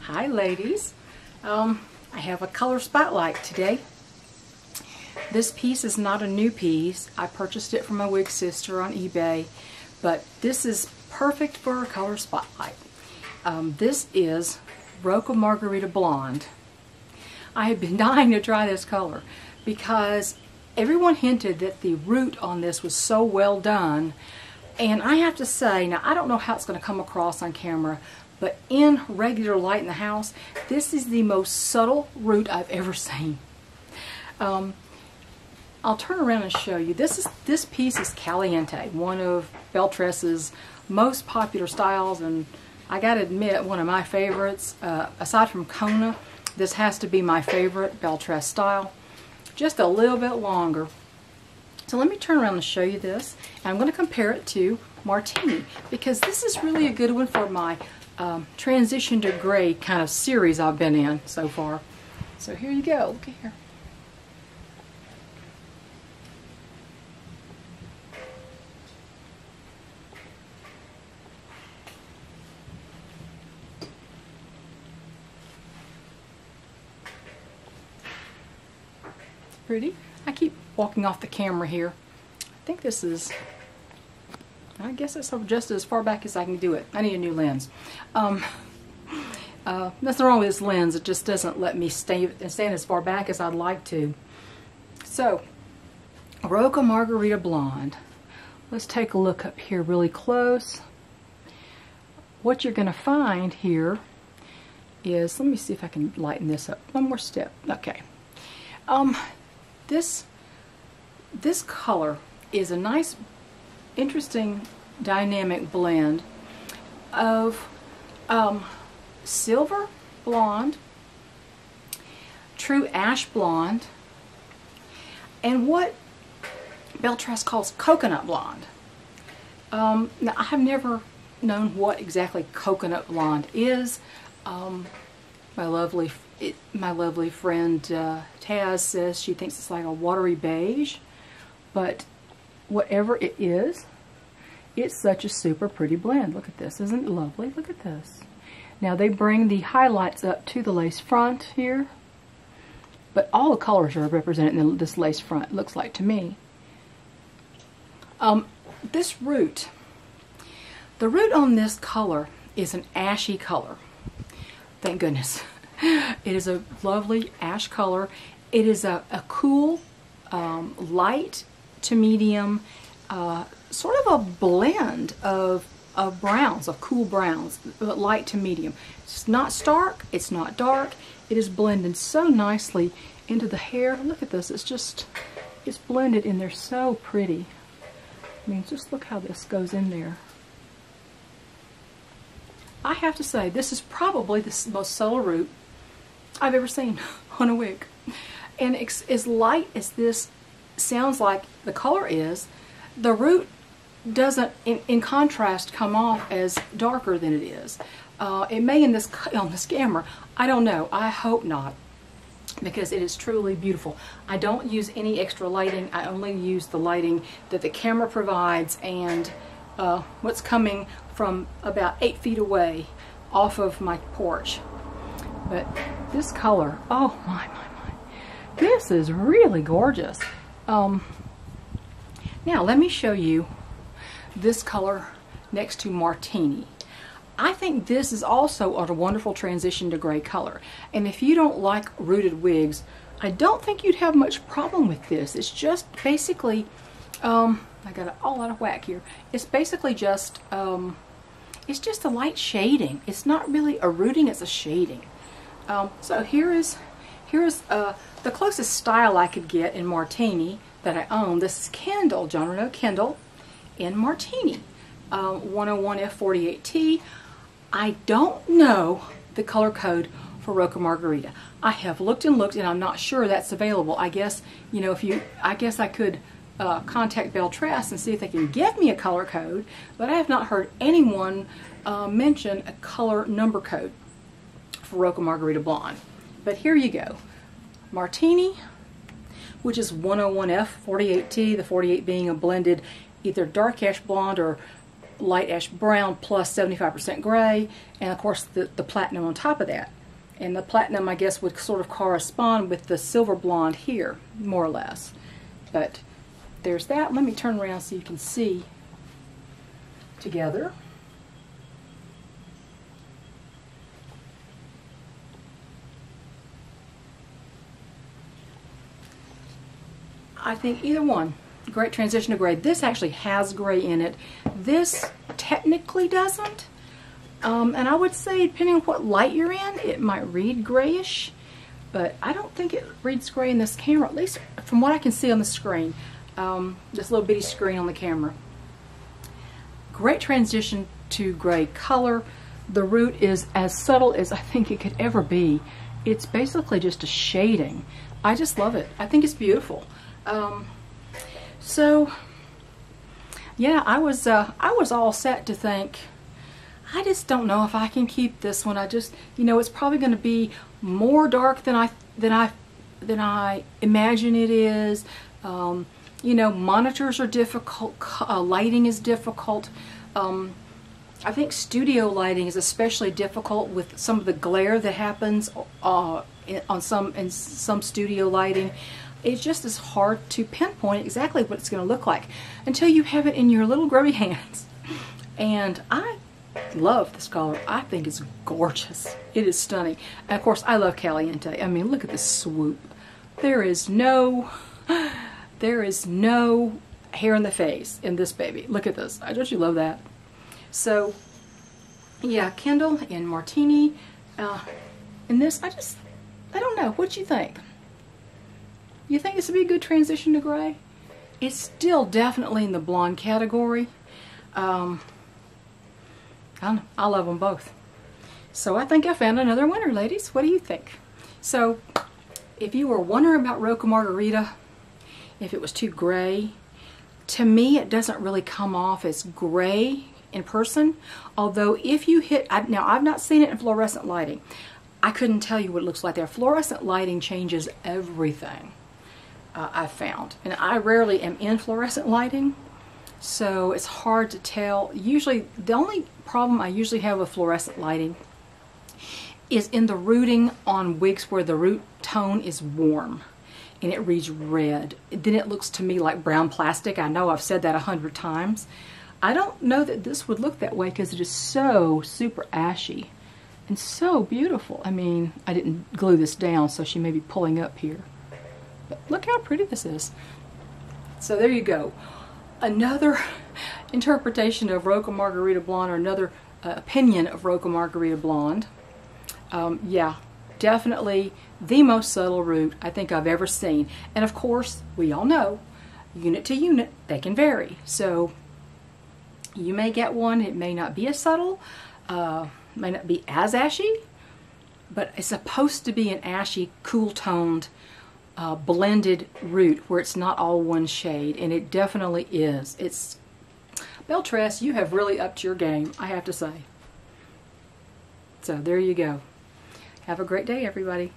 Hi ladies, I have a color spotlight today. This piece is not a new piece. I purchased it from my wig sister on eBay, but this is perfect for a color spotlight. This is Roca Margarita Blonde. I have been dying to try this color because everyone hinted that the root on this was so well done, and I have to say, now I don't know how it's going to come across on camera, but in regular light in the house, this is the most subtle root I've ever seen. I'll turn around and show you. This piece is Caliente, one of Belle Tress's most popular styles, and I gotta admit, one of my favorites. Aside from Kona, this has to be my favorite Belle Tress style. Just a little bit longer. So let me turn around and show you this, and I'm going to compare it to Martini, because this is really a good one for my transition to gray kind of series I've been in so far. So here you go. Look at here. Pretty. I keep walking off the camera here. I think this is, I guess it's just as far back as I can do it. I need a new lens. Nothing wrong with this lens, it just doesn't let me stand as far back as I'd like to. So, Roca Margarita Blonde. Let's take a look up here really close. What you're going to find here is, let me see if I can lighten this up one more step. Okay. This color is a nice, interesting, dynamic blend of silver blonde, true ash blonde, and what Belle Tress calls coconut blonde. Now, I have never known what exactly coconut blonde is. My lovely friend Taz says she thinks it's like a watery beige, but whatever it is, it's such a super pretty blend. Look at this, isn't it lovely? Look at this. Now they bring the highlights up to the lace front here, but all the colors are represented in this lace front, it looks like to me. This root, the root on this color is an ashy color. Thank goodness. It is a lovely ash color. It is a cool, light to medium, sort of a blend of browns, of cool browns, but light to medium. It's not stark, it's not dark. It is blended so nicely into the hair. Look at this, it's blended in there so pretty. I mean, just look how this goes in there. I have to say, this is probably the most subtle root I've ever seen on a wig. And as light as this sounds like the color is, the root doesn't, in contrast, come off as darker than it is. It may on this camera. I don't know. I hope not, because it is truly beautiful. I don't use any extra lighting. I only use the lighting that the camera provides and what's coming from about 8 feet away off of my porch. But this color, oh my. This is really gorgeous. Now let me show you this color next to Martini. I think this is also a wonderful transition to gray color. And if you don't like rooted wigs, I don't think you'd have much problem with this. It's just basically, I got it all out of whack here. It's basically just, it's just a light shading. It's not really a rooting, it's a shading. So here's the closest style I could get in Martini that I own. This is Kendall, John Renau Kendall in Martini, 101F48T. I don't know the color code for Roca Margarita. I have looked and looked, and I'm not sure that's available. I guess, you know, I guess I could contact Belle Tress and see if they can give me a color code, but I have not heard anyone mention a color number code for Roca Margarita Blonde. But here you go. Martini, which is 101F48T, the 48 being a blended either dark ash blonde or light ash brown plus 75% gray, and of course the platinum on top of that. And the platinum, I guess, would sort of correspond with the silver blonde here, more or less. But there's that. Let me turn around so you can see together. I think either one. Great transition to gray. This actually has gray in it. This technically doesn't. And I would say, depending on what light you're in, it might read grayish. But I don't think it reads gray in this camera, at least from what I can see on the screen. This little bitty screen on the camera. Great transition to gray color. The root is as subtle as I think it could ever be. It's basically just a shading. I just love it. I think it's beautiful. So yeah, I was all set to think, I just don't know if I can keep this one. I just, you know, it's probably going to be more dark than I imagine it is. You know, monitors are difficult. Lighting is difficult. I think studio lighting is especially difficult with some of the glare that happens in some studio lighting. It just is hard to pinpoint exactly what it's going to look like until you have it in your little grubby hands. And I love this color. I think it's gorgeous. It is stunning. And of course, I love Caliente. I mean, look at this swoop. There is no hair in the face in this baby. Look at this. Don't you love that? So, yeah, Kindle and Martini. And this, I don't know. What do you think? You think this would be a good transition to gray? It's still definitely in the blonde category. I don't know. I love them both. So I think I found another winner, ladies. What do you think? So if you were wondering about Roca Margarita, if it was too gray, to me it doesn't really come off as gray in person. Although if you hit, now I've not seen it in fluorescent lighting. I couldn't tell you what it looks like there. Fluorescent lighting changes everything. I've found, and I rarely am in fluorescent lighting, so it's hard to tell. Usually the only problem I usually have with fluorescent lighting is in the rooting on wigs where the root tone is warm and it reads red. Then it looks to me like brown plastic. I know I've said that 100 times. I don't know that this would look that way because it is so super ashy and so beautiful. I mean, I didn't glue this down, so she may be pulling up here. But look how pretty this is. So there you go. Another interpretation of Roca Margarita Blonde, or another opinion of Roca Margarita Blonde. Yeah, definitely the most subtle root I think I've ever seen. And of course, we all know, unit to unit, they can vary. So you may get one, it may not be as subtle, may not be as ashy, but it's supposed to be an ashy, cool-toned, blended root where it's not all one shade, and it definitely is. It's Belle Tress, you have really upped your game, I have to say. So there you go. Have a great day, everybody.